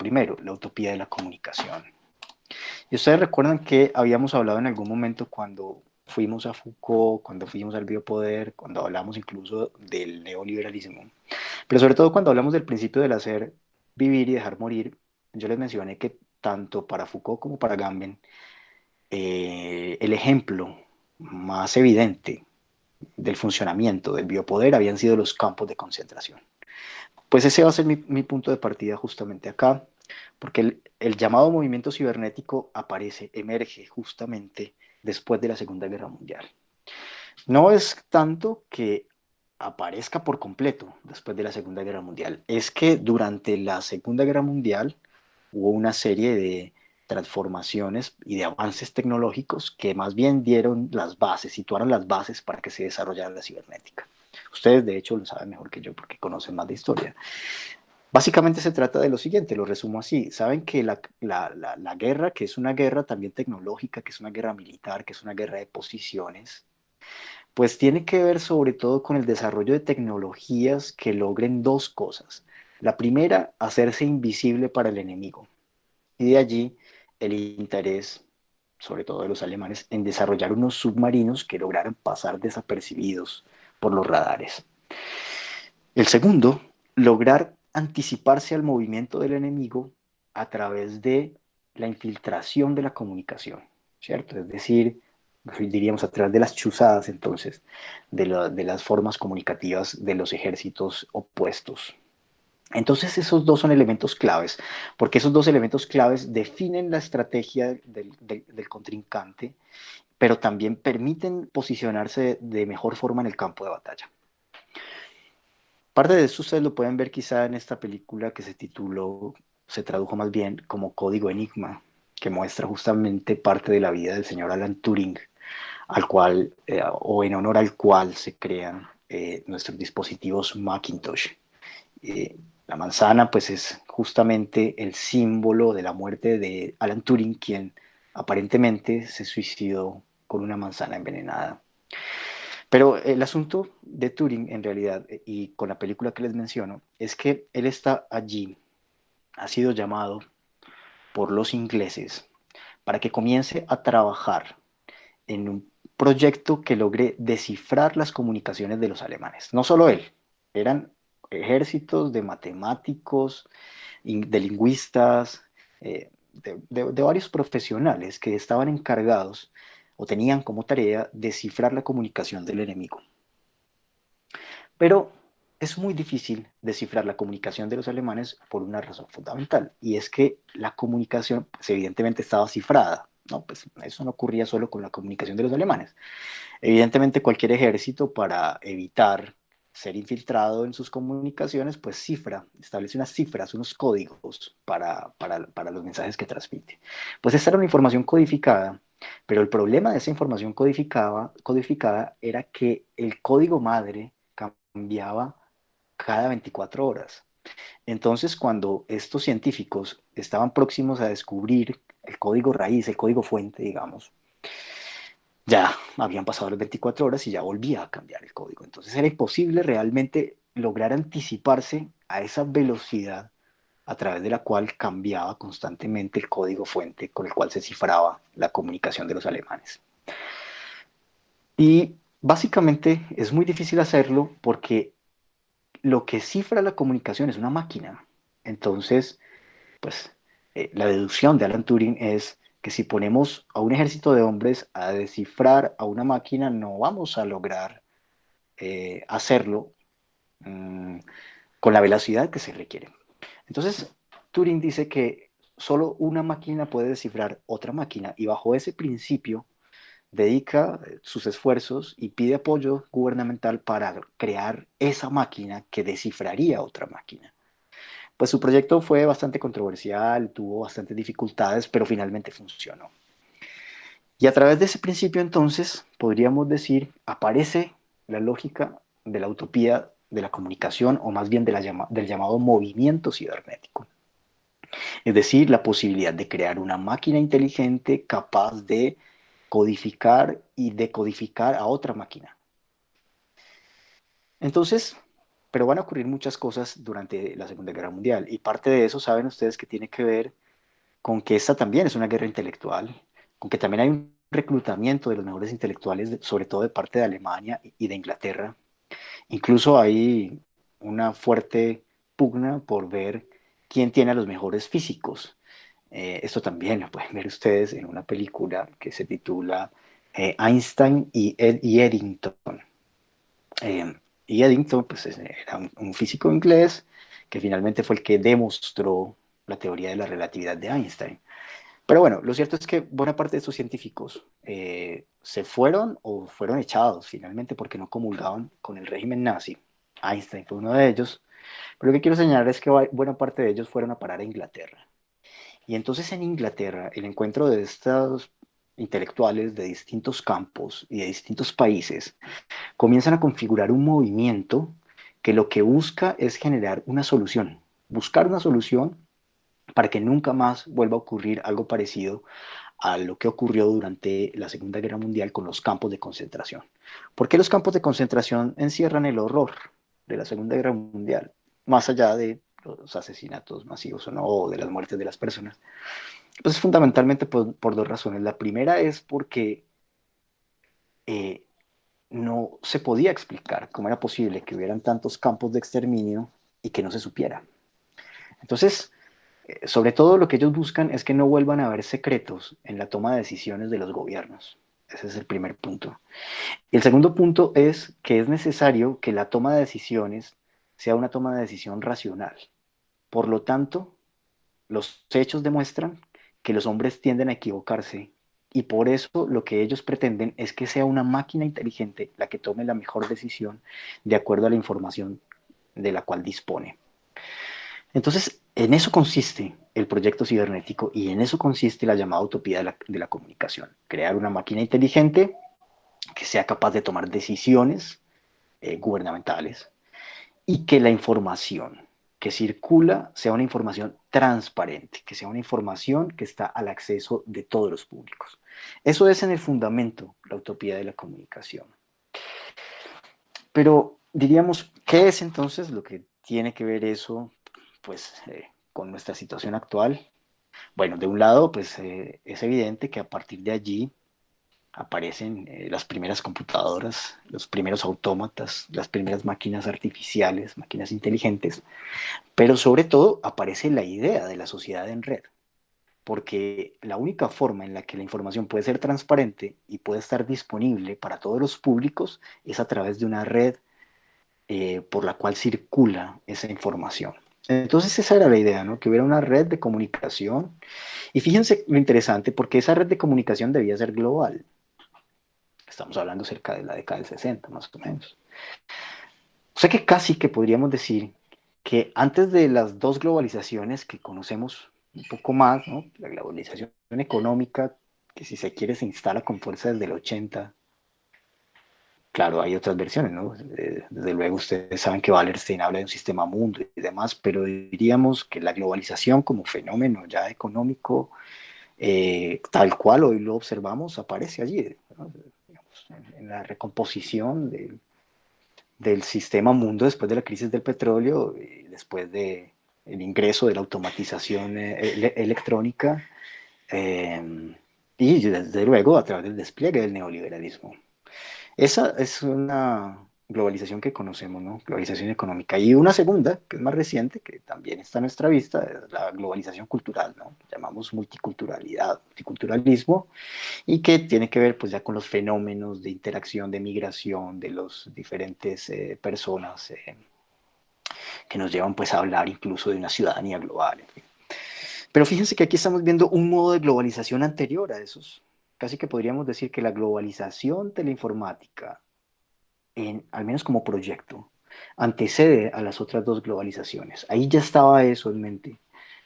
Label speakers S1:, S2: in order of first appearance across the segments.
S1: primero, la utopía de la comunicación. Y ustedes recuerdan que habíamos hablado en algún momento cuando fuimos a Foucault, cuando fuimos al biopoder, cuando hablamos incluso del neoliberalismo, pero sobre todo cuando hablamos del principio del hacer, vivir y dejar morir. Yo les mencioné que tanto para Foucault como para Gamben, el ejemplo más evidente del funcionamiento del biopoder habían sido los campos de concentración. Pues ese va a ser mi punto de partida justamente acá, porque el llamado movimiento cibernético aparece, emerge justamente después de la Segunda Guerra Mundial. No es tanto que aparezca por completo después de la Segunda Guerra Mundial, es que durante la Segunda Guerra Mundial hubo una serie de transformaciones y de avances tecnológicos que más bien dieron las bases, situaron las bases para que se desarrollara la cibernética. Ustedes, de hecho, lo saben mejor que yo porque conocen más de historia. Básicamente se trata de lo siguiente, lo resumo así. Saben que la guerra, que es una guerra también tecnológica, que es una guerra militar, que es una guerra de posiciones, pues tiene que ver sobre todo con el desarrollo de tecnologías que logren dos cosas. La primera, hacerse invisible para el enemigo. Y de allí el interés, sobre todo de los alemanes, en desarrollar unos submarinos que lograran pasar desapercibidos por los radares. El segundo, lograr anticiparse al movimiento del enemigo a través de la infiltración de la comunicación, ¿cierto? Es decir, diríamos a través de las chuzadas, entonces, de las formas comunicativas de los ejércitos opuestos. Entonces esos dos son elementos claves, porque esos dos elementos claves definen la estrategia del contrincante, pero también permiten posicionarse de mejor forma en el campo de batalla. Parte de esto ustedes lo pueden ver quizá en esta película que se tituló, se tradujo más bien como Código Enigma, que muestra justamente parte de la vida del señor Alan Turing, al cual, o en honor al cual se crean nuestros dispositivos Macintosh. Eh, la manzana, pues, es justamente el símbolo de la muerte de Alan Turing, quien aparentemente se suicidó con una manzana envenenada. Pero el asunto de Turing, en realidad, y con la película que les menciono, es que él está allí, ha sido llamado por los ingleses para que comience a trabajar en un proyecto que logre descifrar las comunicaciones de los alemanes. No solo él, eran ejércitos de matemáticos, de lingüistas, de varios profesionales que estaban encargados o tenían como tarea descifrar la comunicación del enemigo. Pero es muy difícil descifrar la comunicación de los alemanes por una razón fundamental, y es que la comunicación, pues, evidentemente estaba cifrada. No, pues eso no ocurría solo con la comunicación de los alemanes. Evidentemente cualquier ejército, para evitar ser infiltrado en sus comunicaciones, pues cifra, establece unas cifras, unos códigos para los mensajes que transmite. Pues esta era una información codificada, pero el problema de esa información codificada era que el código madre cambiaba cada 24 horas. Entonces, cuando estos científicos estaban próximos a descubrir el código raíz, el código fuente, digamos, ya habían pasado las 24 horas y ya volvía a cambiar el código. Entonces era imposible realmente lograr anticiparse a esa velocidad a través de la cual cambiaba constantemente el código fuente con el cual se cifraba la comunicación de los alemanes. Y básicamente es muy difícil hacerlo porque lo que cifra la comunicación es una máquina. Entonces, pues la deducción de Alan Turing es que si ponemos a un ejército de hombres a descifrar a una máquina, no vamos a lograr hacerlo mmm, con la velocidad que se requiere. Entonces, Turing dice que solo una máquina puede descifrar otra máquina, y bajo ese principio dedica sus esfuerzos y pide apoyo gubernamental para crear esa máquina que descifraría otra máquina. Pues su proyecto fue bastante controversial, tuvo bastantes dificultades, pero finalmente funcionó. Y a través de ese principio, entonces, podríamos decir, aparece la lógica de la utopía de la comunicación, o más bien del llamado movimiento cibernético. Es decir, la posibilidad de crear una máquina inteligente capaz de codificar y decodificar a otra máquina. Entonces, pero van a ocurrir muchas cosas durante la Segunda Guerra Mundial y parte de eso saben ustedes que tiene que ver con que esta también es una guerra intelectual, con que también hay un reclutamiento de los mejores intelectuales, sobre todo de parte de Alemania y de Inglaterra. Incluso hay una fuerte pugna por ver quién tiene a los mejores físicos. Esto también lo pueden ver ustedes en una película que se titula Einstein y Eddington. Eh, y Eddington pues, era un físico inglés que finalmente fue el que demostró la teoría de la relatividad de Einstein. Pero bueno, lo cierto es que buena parte de estos científicos se fueron o fueron echados finalmente porque no comulgaban con el régimen nazi. Einstein fue uno de ellos. Pero lo que quiero señalar es que buena parte de ellos fueron a parar a Inglaterra. Y entonces en Inglaterra, el encuentro de estos intelectuales de distintos campos y de distintos países comienzan a configurar un movimiento que lo que busca es generar una solución, buscar una solución para que nunca más vuelva a ocurrir algo parecido a lo que ocurrió durante la Segunda Guerra Mundial con los campos de concentración. ¿Por qué los campos de concentración encierran el horror de la Segunda Guerra Mundial? Más allá de los asesinatos masivos o no, o de las muertes de las personas. Pues fundamentalmente por dos razones. La primera es porque eh, no se podía explicar cómo era posible que hubieran tantos campos de exterminio y que no se supiera. Entonces, sobre todo lo que ellos buscan es que no vuelvan a haber secretos en la toma de decisiones de los gobiernos. Ese es el primer punto. Y el segundo punto es que es necesario que la toma de decisiones sea una toma de decisión racional. Por lo tanto, los hechos demuestran que los hombres tienden a equivocarse y por eso lo que ellos pretenden es que sea una máquina inteligente la que tome la mejor decisión de acuerdo a la información de la cual dispone. Entonces, en eso consiste el proyecto cibernético y en eso consiste la llamada utopía de la comunicación. Crear una máquina inteligente que sea capaz de tomar decisiones gubernamentales y que la información que circula sea una información transparente, que sea una información que está al acceso de todos los públicos. Eso es en el fundamento la utopía de la comunicación. Pero diríamos, ¿qué es entonces lo que tiene que ver eso pues, con nuestra situación actual? Bueno, de un lado, pues es evidente que a partir de allí aparecen las primeras computadoras, los primeros autómatas, las primeras máquinas artificiales, máquinas inteligentes, pero sobre todo aparece la idea de la sociedad en red, porque la única forma en la que la información puede ser transparente y puede estar disponible para todos los públicos es a través de una red por la cual circula esa información. Entonces esa era la idea, ¿no? Que hubiera una red de comunicación. Y fíjense lo interesante, porque esa red de comunicación debía ser global. Estamos hablando cerca de la década del 60, más o menos. O sea que casi que podríamos decir que antes de las dos globalizaciones que conocemos un poco más, ¿no? La globalización económica, que si se quiere se instala con fuerza desde el 80. Claro, hay otras versiones, ¿no? Desde luego ustedes saben que Wallerstein habla de un sistema mundo y demás, pero diríamos que la globalización como fenómeno ya económico, tal cual hoy lo observamos, aparece allí, ¿no? Digamos, en la recomposición del sistema mundo después de la crisis del petróleo, y después del ingreso de la automatización electrónica, eh, y desde luego a través del despliegue del neoliberalismo. Esa es una globalización que conocemos, ¿no? Globalización económica. Y una segunda, que es más reciente, que también está a nuestra vista, es la globalización cultural, ¿no? Que llamamos multiculturalidad, multiculturalismo, y que tiene que ver pues ya con los fenómenos de interacción, de migración de los diferentes personas que nos llevan pues a hablar incluso de una ciudadanía global. En fin. Pero fíjense que aquí estamos viendo un modo de globalización anterior a esos. Casi que podríamos decir que la globalización de la informática al menos como proyecto, antecede a las otras dos globalizaciones. Ahí ya estaba eso en mente.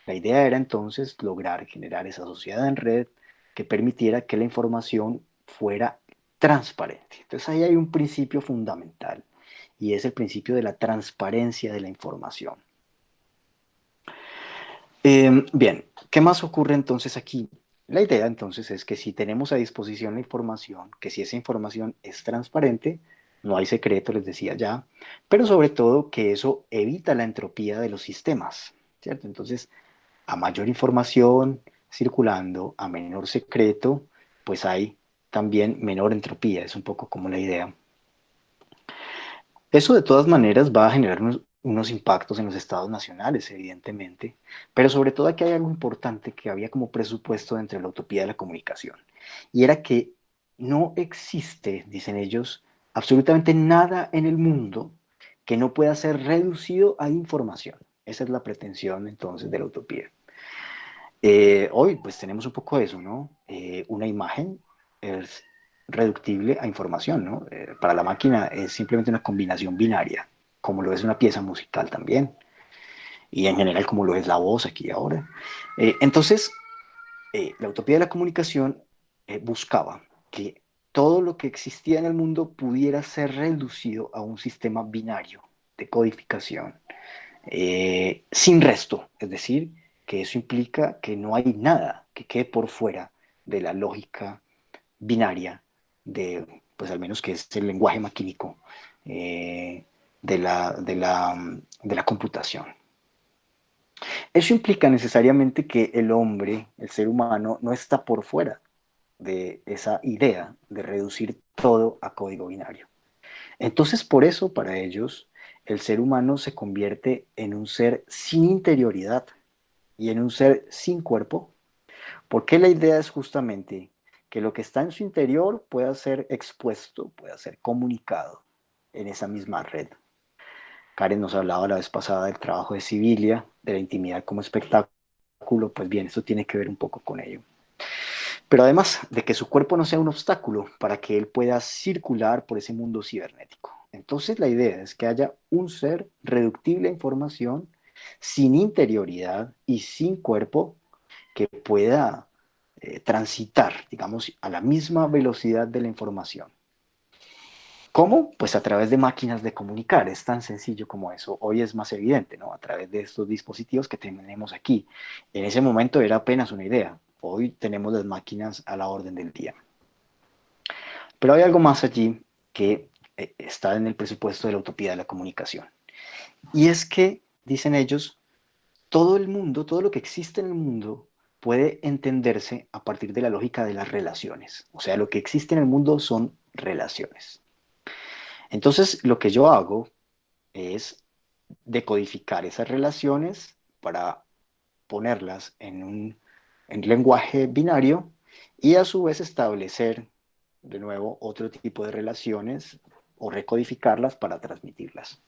S1: La idea era entonces lograr generar esa sociedad en red que permitiera que la información fuera transparente. Entonces ahí hay un principio fundamental y es el principio de la transparencia de la información. Bien, ¿qué más ocurre entonces aquí? La idea entonces es que si tenemos a disposición la información, que si esa información es transparente, no hay secreto, les decía ya, pero sobre todo que eso evita la entropía de los sistemas, ¿cierto? Entonces, a mayor información circulando, a menor secreto, pues hay también menor entropía, es un poco como la idea. Eso de todas maneras va a generar unos impactos en los estados nacionales, evidentemente, pero sobre todo aquí hay algo importante que había como presupuesto dentro de la utopía de la comunicación, y era que no existe, dicen ellos, absolutamente nada en el mundo que no pueda ser reducido a información. Esa es la pretensión entonces de la utopía. Hoy pues tenemos un poco eso, ¿no? Una imagen es reductible a información, ¿no? Para la máquina es simplemente una combinación binaria, como lo es una pieza musical también, y en general como lo es la voz aquí y ahora. Entonces, la utopía de la comunicación buscaba que todo lo que existía en el mundo pudiera ser reducido a un sistema binario de codificación sin resto, es decir, que eso implica que no hay nada que quede por fuera de la lógica binaria de, pues al menos que es el lenguaje maquínico eh, de la computación. Eso implica necesariamente que el hombre, el ser humano, no está por fuera de esa idea de reducir todo a código binario. Entonces, por eso, para ellos, el ser humano se convierte en un ser sin interioridad y en un ser sin cuerpo, porque la idea es justamente que lo que está en su interior pueda ser expuesto, pueda ser comunicado en esa misma red. Karen nos hablaba la vez pasada del trabajo de Sibilia, de la intimidad como espectáculo, pues bien, eso tiene que ver un poco con ello. Pero además de que su cuerpo no sea un obstáculo para que él pueda circular por ese mundo cibernético. Entonces la idea es que haya un ser reductible a información, sin interioridad y sin cuerpo, que pueda transitar, digamos, a la misma velocidad de la información. ¿Cómo? Pues a través de máquinas de comunicar, es tan sencillo como eso. Hoy es más evidente, ¿no? A través de estos dispositivos que tenemos aquí. En ese momento era apenas una idea. Hoy tenemos las máquinas a la orden del día. Pero hay algo más allí que está en el presupuesto de la utopía de la comunicación. Y es que, dicen ellos, todo el mundo, todo lo que existe en el mundo puede entenderse a partir de la lógica de las relaciones. O sea, lo que existe en el mundo son relaciones. Entonces, lo que yo hago es decodificar esas relaciones para ponerlas en lenguaje binario y a su vez establecer de nuevo otro tipo de relaciones o recodificarlas para transmitirlas.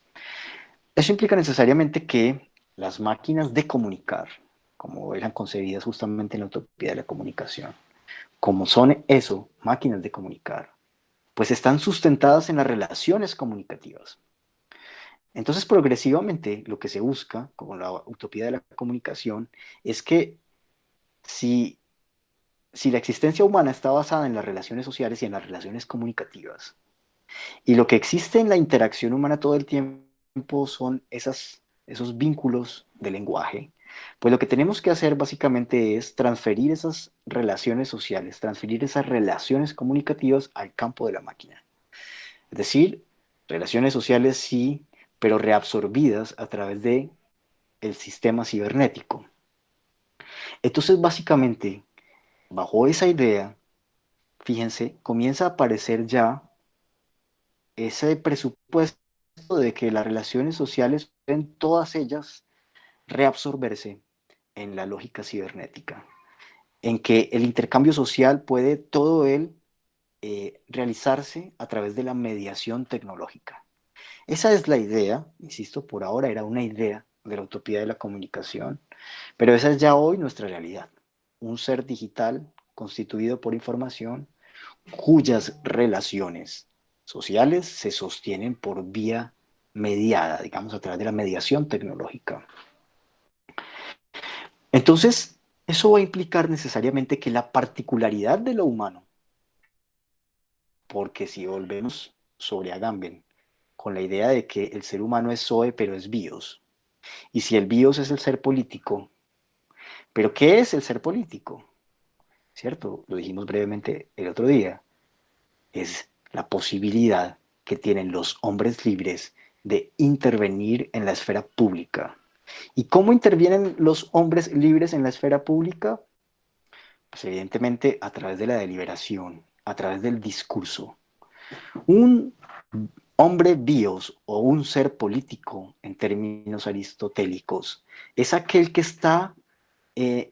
S1: Eso implica necesariamente que las máquinas de comunicar, como eran concebidas justamente en la utopía de la comunicación, como son eso, máquinas de comunicar, pues están sustentadas en las relaciones comunicativas. Entonces, progresivamente, lo que se busca con la utopía de la comunicación es que si, si la existencia humana está basada en las relaciones sociales y en las relaciones comunicativas, y lo que existe en la interacción humana todo el tiempo son esos vínculos de lenguaje, pues lo que tenemos que hacer básicamente es transferir esas relaciones sociales, transferir esas relaciones comunicativas al campo de la máquina. Es decir, relaciones sociales sí, pero reabsorbidas a través de el sistema cibernético. Entonces, básicamente, bajo esa idea, fíjense, comienza a aparecer ya ese presupuesto de que las relaciones sociales pueden todas ellas reabsorberse en la lógica cibernética, en que el intercambio social puede todo él realizarse a través de la mediación tecnológica. Esa es la idea, insisto, por ahora era una idea de la utopía de la comunicación, pero esa es ya hoy nuestra realidad. Un ser digital constituido por información cuyas relaciones sociales se sostienen por vía mediada, digamos, a través de la mediación tecnológica. Entonces, eso va a implicar necesariamente que la particularidad de lo humano, porque si volvemos sobre Agamben, con la idea de que el ser humano es Zoe pero es bios, y si el bios es el ser político, pero ¿qué es el ser político? ¿Cierto? Lo dijimos brevemente el otro día, es la posibilidad que tienen los hombres libres de intervenir en la esfera pública. ¿Y cómo intervienen los hombres libres en la esfera pública? Pues evidentemente a través de la deliberación, a través del discurso. Un hombre bios o un ser político, en términos aristotélicos, es aquel que está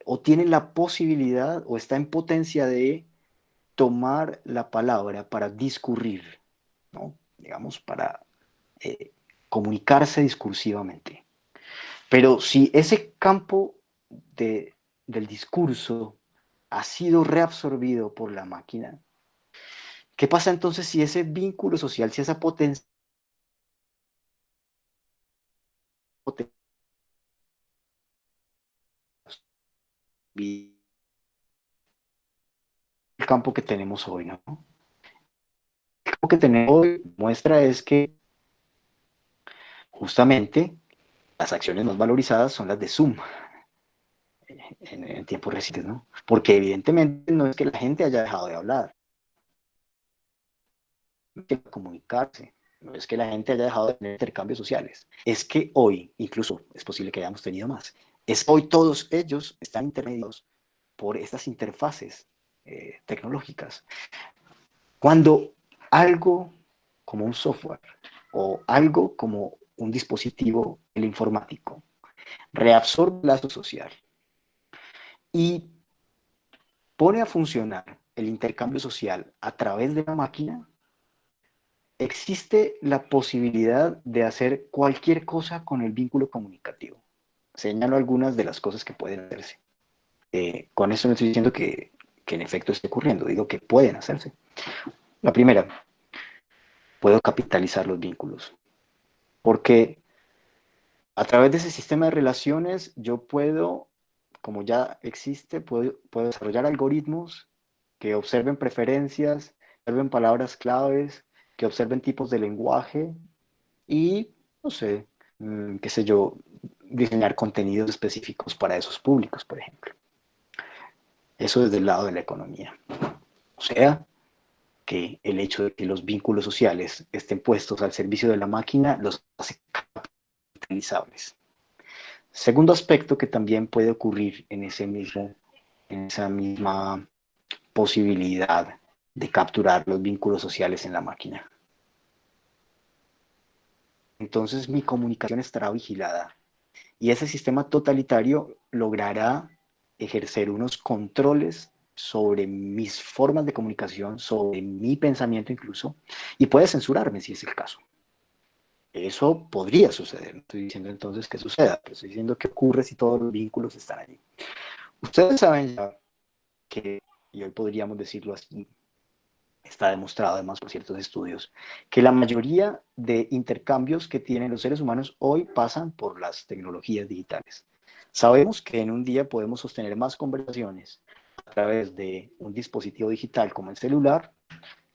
S1: o tiene la posibilidad o está en potencia de tomar la palabra para discurrir, ¿no? Digamos, para eh, comunicarse discursivamente. Pero si ese campo de, del discurso ha sido reabsorbido por la máquina, ¿qué pasa entonces si ese vínculo social, si esa potencia, el campo que tenemos hoy, ¿no? El campo que tenemos hoy muestra es que justamente las acciones más valorizadas son las de Zoom en tiempos recientes, ¿no? Porque evidentemente no es que la gente haya dejado de hablar, de comunicarse, no es que la gente haya dejado de tener intercambios sociales, es que hoy, incluso es posible que hayamos tenido más, es que hoy todos ellos están intermediados por estas interfaces tecnológicas. Cuando algo como un software o algo como un dispositivo, el informático, reabsorbe el lazo social y pone a funcionar el intercambio social a través de la máquina, existe la posibilidad de hacer cualquier cosa con el vínculo comunicativo. Señalo algunas de las cosas que pueden hacerse. Con esto no estoy diciendo que en efecto esté ocurriendo, digo que pueden hacerse. La primera, puedo capitalizar los vínculos, porque a través de ese sistema de relaciones yo puedo, como ya existe, puedo desarrollar algoritmos que observen preferencias, observen palabras claves, que observen tipos de lenguaje y, no sé, qué sé yo, diseñar contenidos específicos para esos públicos, por ejemplo. Eso desde el lado de la economía. O sea, que el hecho de que los vínculos sociales estén puestos al servicio de la máquina los hace capitalizables. Segundo aspecto que también puede ocurrir en esa misma posibilidad de capturar los vínculos sociales en la máquina. Entonces mi comunicación estará vigilada y ese sistema totalitario logrará ejercer unos controles sobre mis formas de comunicación, sobre mi pensamiento incluso, y puede censurarme si es el caso. Eso podría suceder, no estoy diciendo entonces que suceda, pero estoy diciendo qué ocurre si todos los vínculos están allí. Ustedes saben ya que, y hoy podríamos decirlo así, está demostrado además por ciertos estudios, que la mayoría de intercambios que tienen los seres humanos hoy pasan por las tecnologías digitales. Sabemos que en un día podemos sostener más conversaciones a través de un dispositivo digital como el celular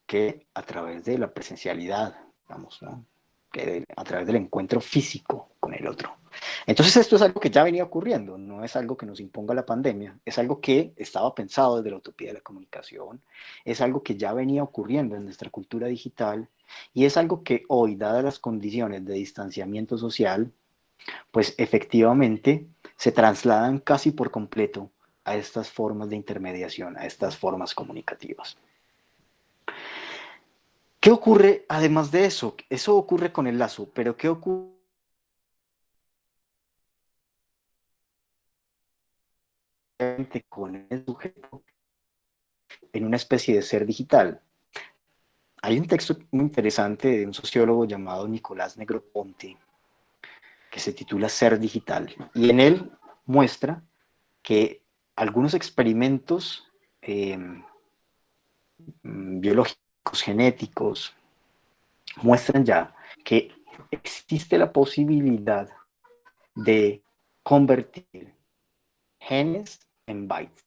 S1: que a través de la presencialidad, digamos, ¿no? Que a través del encuentro físico con el otro. Entonces esto es algo que ya venía ocurriendo, no es algo que nos imponga la pandemia, es algo que estaba pensado desde la utopía de la comunicación, es algo que ya venía ocurriendo en nuestra cultura digital y es algo que hoy, dadas las condiciones de distanciamiento social, pues efectivamente se trasladan casi por completo a estas formas de intermediación, a estas formas comunicativas. ¿Qué ocurre además de eso? Eso ocurre con el lazo, pero ¿qué ocurre con el sujeto en una especie de ser digital? Hay un texto muy interesante de un sociólogo llamado Nicolás Negroponte que se titula Ser Digital y en él muestra que algunos experimentos eh, biológicos, genéticos, muestran ya que existe la posibilidad de convertir genes en bytes.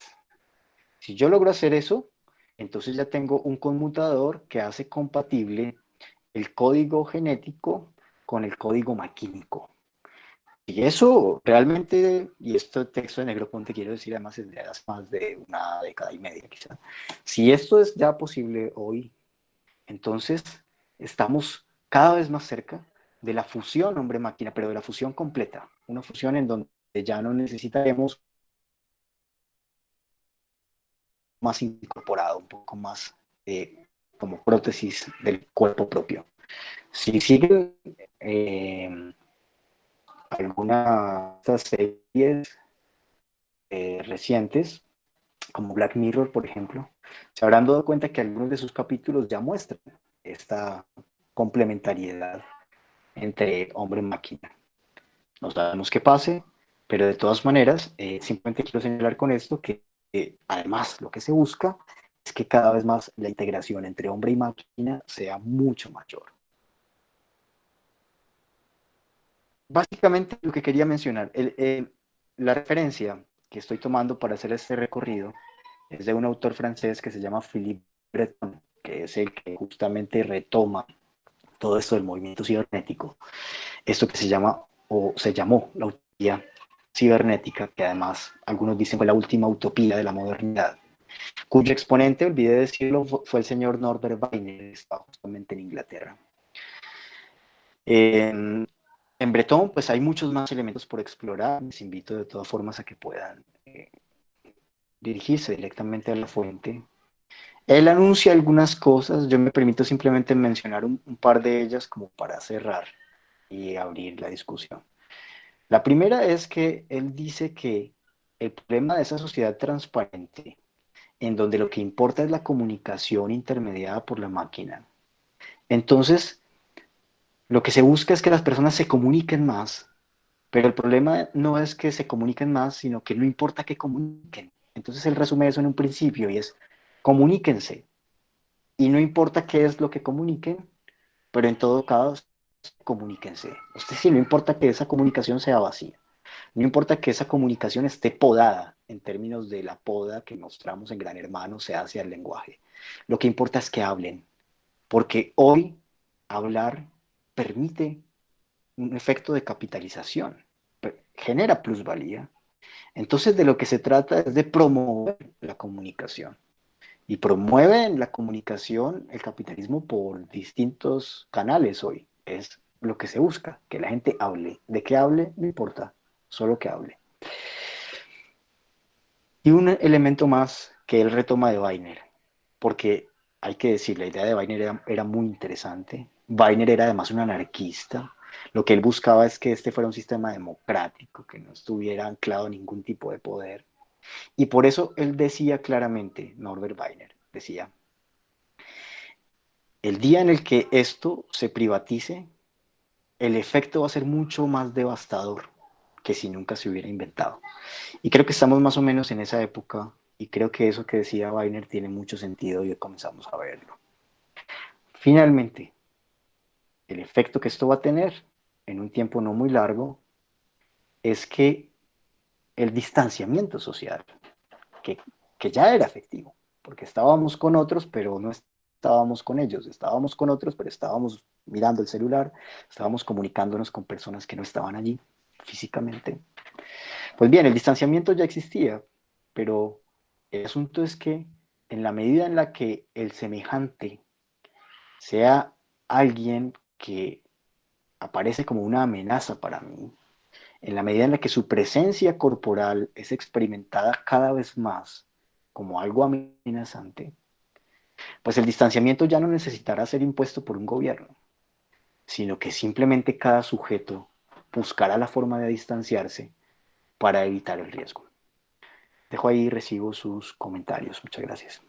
S1: Si yo logro hacer eso, entonces ya tengo un conmutador que hace compatible el código genético con el código maquínico. Y eso realmente, y este texto de Negroponte quiero decir además es de hace más de una década y media quizá, si esto es ya posible hoy, entonces estamos cada vez más cerca de la fusión hombre-máquina, pero de la fusión completa, una fusión en donde ya no necesitaremos más incorporado, un poco más como prótesis del cuerpo propio. Si siguen algunas de estas series recientes, como Black Mirror, por ejemplo, se habrán dado cuenta que algunos de sus capítulos ya muestran esta complementariedad entre hombre y máquina. No sabemos qué pase, pero de todas maneras, simplemente quiero señalar con esto que además lo que se busca es que cada vez más la integración entre hombre y máquina sea mucho mayor. Básicamente lo que quería mencionar, la referencia que estoy tomando para hacer este recorrido es de un autor francés que se llama Philippe Breton, que es el que justamente retoma todo esto del movimiento cibernético, esto que se llama o se llamó la utopía cibernética, que además algunos dicen fue la última utopía de la modernidad, cuyo exponente, olvidé decirlo, fue el señor Norbert Wiener, que estaba justamente en Inglaterra. En Bretón, pues hay muchos más elementos por explorar. Les invito de todas formas a que puedan dirigirse directamente a la fuente. Él anuncia algunas cosas, yo me permito simplemente mencionar un par de ellas como para cerrar y abrir la discusión. La primera es que él dice que el problema de esa sociedad transparente, en donde lo que importa es la comunicación intermediada por la máquina, entonces lo que se busca es que las personas se comuniquen más, pero el problema no es que se comuniquen más, sino que no importa que comuniquen. Entonces él resume eso en un principio y es comuníquense. Y no importa qué es lo que comuniquen, pero en todo caso, comuníquense. Es decir, no importa que esa comunicación sea vacía. No importa que esa comunicación esté podada en términos de la poda que mostramos en Gran Hermano se hace al lenguaje. Lo que importa es que hablen, porque hoy hablar permite un efecto de capitalización, genera plusvalía. Entonces de lo que se trata es de promover la comunicación. Y promueve la comunicación el capitalismo por distintos canales hoy. Es lo que se busca, que la gente hable. De qué hable, no importa, solo que hable. Y un elemento más que él retoma de Weiner, porque hay que decir, la idea de Weiner era muy interesante. Weiner era además un anarquista. Lo que él buscaba es que este fuera un sistema democrático, que no estuviera anclado a ningún tipo de poder. Y por eso él decía claramente, Norbert Weiner, decía, el día en el que esto se privatice, el efecto va a ser mucho más devastador que si nunca se hubiera inventado. Y creo que estamos más o menos en esa época y creo que eso que decía Weiner tiene mucho sentido y comenzamos a verlo. Finalmente, el efecto que esto va a tener en un tiempo no muy largo es que el distanciamiento social, que, que ya era efectivo, porque estábamos con otros, pero no estábamos con ellos, estábamos con otros, pero estábamos mirando el celular, estábamos comunicándonos con personas que no estaban allí físicamente. Pues bien, el distanciamiento ya existía, pero el asunto es que en la medida en la que el semejante sea alguien que aparece como una amenaza para mí, en la medida en la que su presencia corporal es experimentada cada vez más como algo amenazante, pues el distanciamiento ya no necesitará ser impuesto por un gobierno, sino que simplemente cada sujeto buscará la forma de distanciarse para evitar el riesgo. Dejo ahí, recibo sus comentarios. Muchas gracias.